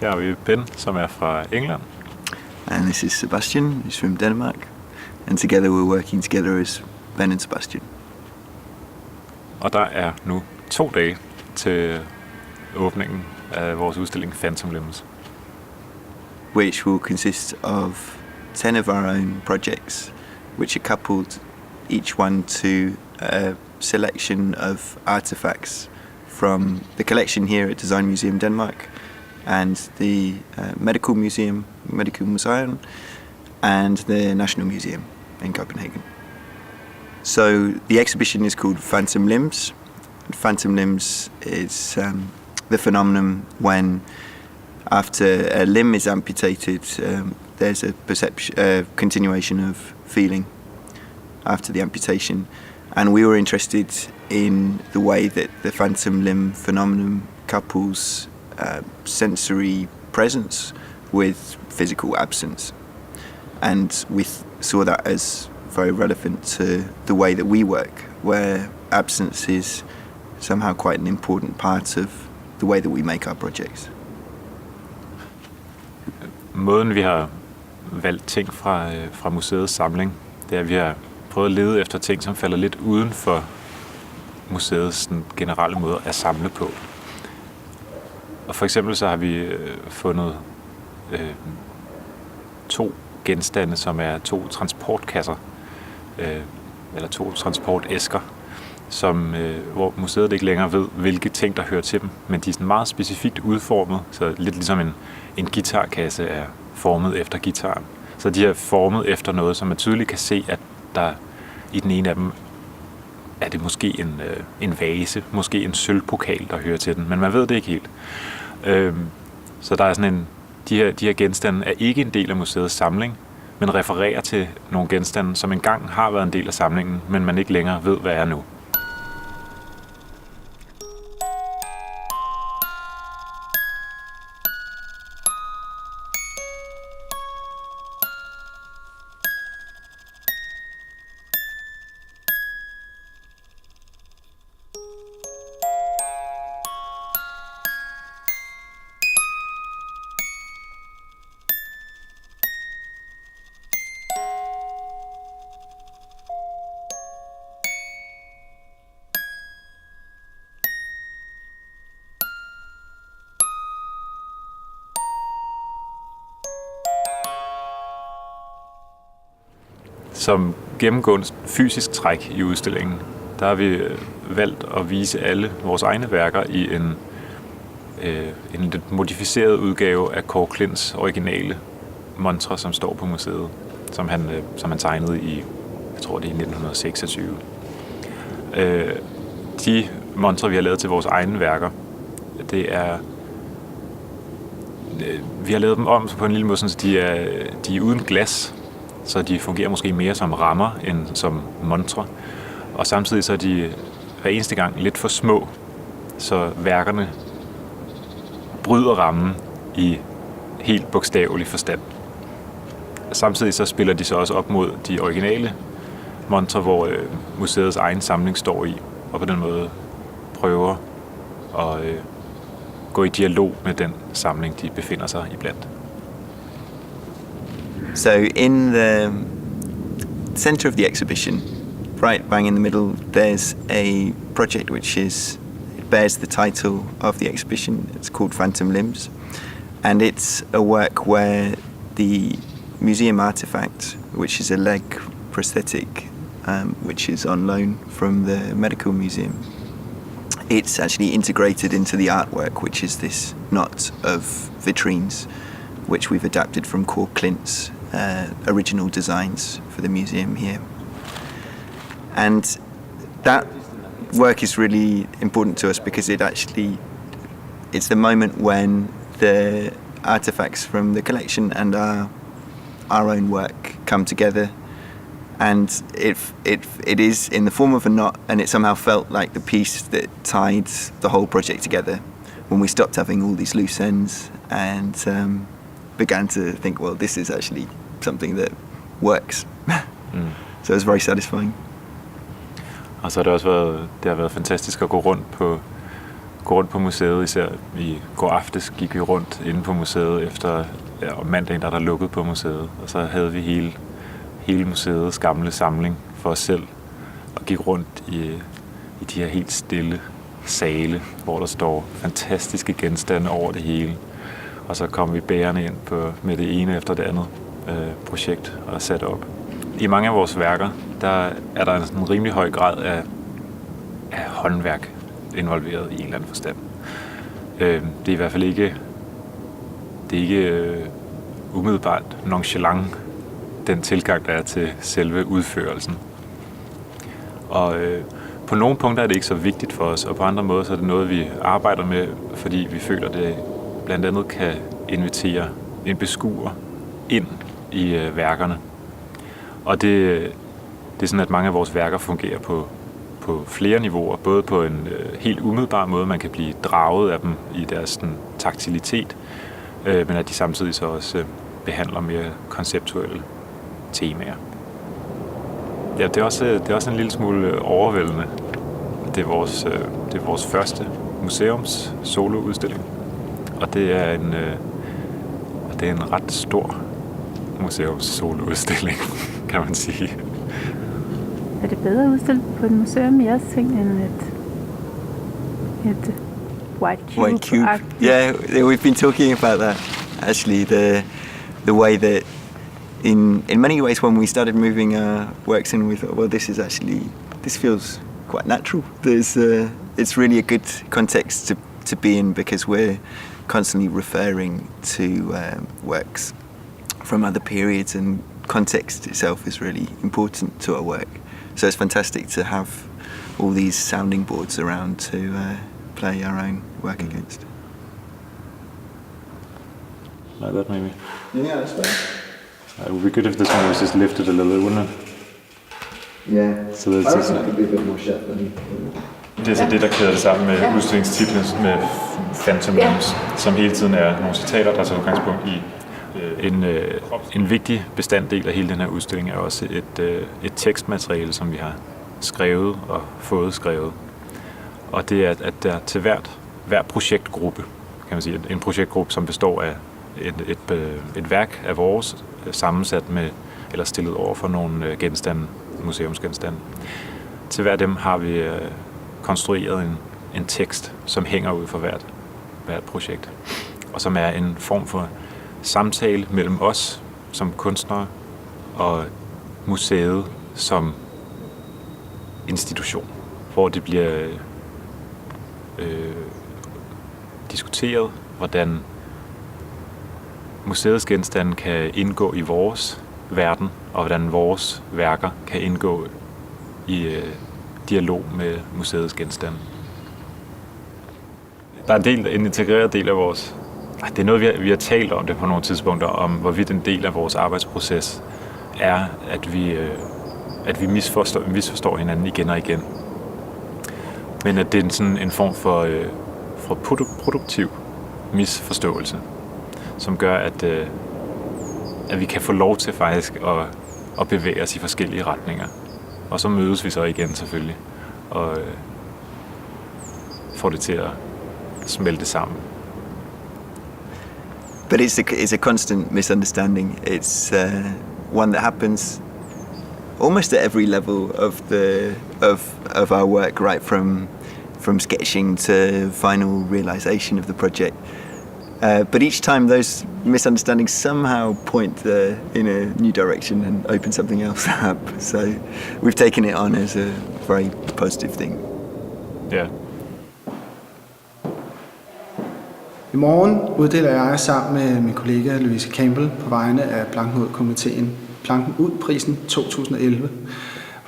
Her har vi Ben, som er fra England. And this is Sebastian, who's from Denmark. And together we're working together as Ben and Sebastian. Og der er nu 2 dage til åbningen af vores udstilling Phantom Limbs. Which will consist of 10 of our own projects, which are coupled each one to a selection of artifacts from the collection here at Designmuseum Danmark and the Medical Museum, and the National Museum in Copenhagen. So the exhibition is called Phantom Limbs. Phantom Limbs is the phenomenon when, after a limb is amputated, there's a continuation of feeling after the amputation. And we were interested in the way that the phantom limb phenomenon couples sensory presence with physical absence. And we saw that as very relevant to the way that we work, where absence is somehow quite an important part of the way that we make our projects. Måden vi har valgt ting fra museets samling, det er, at vi har prøvet at lede efter ting, som falder lidt uden for museets generelle måde at samle på. Og for eksempel så har vi fundet 2 genstande, som er 2 transportkasser, eller 2 transportæsker, hvor museet ikke længere ved, hvilke ting, der hører til dem, men de er sådan meget specifikt udformet, så lidt ligesom en guitarkasse er formet efter guitaren. Så de er formet efter noget, som man tydeligt kan se, at der i den ene af dem er det måske en vase, måske en sølvpokal, der hører til den, men man ved det ikke helt. Så der er sådan de her genstande er ikke en del af museets samling, men refererer til nogle genstande, som engang har været en del af samlingen, men man ikke længere ved, hvad er nu. Som gennemgående fysisk træk i udstillingen, der har vi valgt at vise alle vores egne værker i en lidt modificeret udgave af Cour Klints originale montre, som står på museet, som han tegnede i, jeg tror det er i 1926. De montre, vi har lavet til vores egne værker, vi har lavet dem om på en lille måde, så de er uden glas, så de fungerer måske mere som rammer end som montre. Og samtidig så er de hver eneste gang lidt for små, så værkerne bryder rammen i helt bogstavelig forstand. Samtidig så spiller de så også op mod de originale montre, hvor museets egen samling står i, og på den måde prøver at gå i dialog med den samling, de befinder sig iblandt. So in the center of the exhibition, right bang in the middle, there's a project it bears the title of the exhibition. It's called Phantom Limbs, and it's a work where the museum artifact, which is a leg prosthetic, which is on loan from the Medical Museum, it's actually integrated into the artwork, which is this knot of vitrines, which we've adapted from Cour Klint's original designs for the museum here. And that work is really important to us because it's the moment when the artifacts from the collection and our own work come together, and it is in the form of a knot, and it somehow felt like the piece that tied the whole project together when we stopped having all these loose ends and began to think, well, this is actually something that works. So it was very satisfying. Og så har det også været fantastisk at gå rundt på gå rundt på museet, især i går aftes gik vi rundt inde på museet efter om mandagen, der lukket på museet. Og så havde vi hele museets gamle samling for os selv og gik rundt i de her helt stille sale, hvor der står fantastiske genstande over det hele. Og så kom vi bærende ind med det ene efter det andet projekt og sat op. I mange af vores værker, der er der en rimelig høj grad af håndværk involveret i en eller anden forstand. Det er i hvert fald ikke umiddelbart nonchalant, den tilgang, der er til selve udførelsen. Og på nogle punkter er det ikke så vigtigt for os, og på andre måder så er det noget, vi arbejder med, fordi vi føler, at det blandt andet kan invitere en beskuer ind i værkerne. Og det er sådan, at mange af vores værker fungerer på flere niveauer, både på en helt umiddelbar måde, man kan blive draget af dem i deres sådan, taktilitet, men at de samtidig så også behandler mere konceptuelle temaer. Ja, det er også en lille smule overvældende. Det er vores første museums soloudstilling, og det er en ret stor museums soloudstilling, kan man sige. Er det bedre at udstille på et museum i jeres ting end et white cube? Yeah, we've been talking about that. Actually, the way that in many ways when we started moving our works in, we thought, well, this feels quite natural. It's really a good context to be in because we're constantly referring to works from other periods, and context itself is really important to our work. So it's fantastic to have all these sounding boards around to play our own work against. Like that, maybe. Yeah, that's fine. It would be good if this one was just lifted a little, wouldn't it? Yeah. So I reckon it could be a bit more shut than. Det er så det, der kæder det sammen med udstillingstitlen med Phantom Limbs, som hele tiden er nogle citater, der tager udgangspunkt i en vigtig bestanddel af hele den her udstilling er også et tekstmateriale, som vi har skrevet og fået skrevet. Og det er, at der til hver projektgruppe, kan man sige, en projektgruppe, som består af et værk af vores, sammensat med, eller stillet over for nogle genstande, museumsgenstande. Til hver dem har vi konstrueret en tekst, som hænger ud for hvert projekt, og som er en form for samtale mellem os som kunstnere og museet som institution, hvor det bliver diskuteret, hvordan museets genstande kan indgå i vores verden, og hvordan vores værker kan indgå i dialog med museets genstande. Der er en integreret del af vores... Det er noget, vi har talt om det på nogle tidspunkter, om hvorvidt en del af vores arbejdsproces er, at vi misforstår hinanden igen og igen. Men at det er sådan en form for produktiv misforståelse, som gør, at vi kan få lov til faktisk at bevæge os i forskellige retninger. Og så mødes vi så igen selvfølgelig, og får det til at smelte sammen. But it's a constant misunderstanding. It's one that happens almost at every level of our work, right from sketching to final realization of the project. But each time those misunderstandings somehow point in a new direction and open something else up. So we've taken it on as a very positive thing. Yeah. I morgen uddeler jeg sammen med min kollega Louise Campbell på vegne af Planken Ud-komiteen Planken Ud Prisen 2011.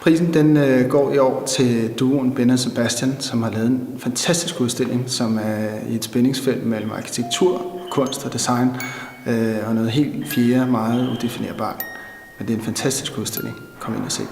Prisen den går i år til duoen Daniel Sebastian, som har lavet en fantastisk udstilling, som er i et spændingsfelt mellem arkitektur, kunst og design, og noget helt fjerde, meget udefinerbart. Men det er en fantastisk udstilling. Kom ind og se.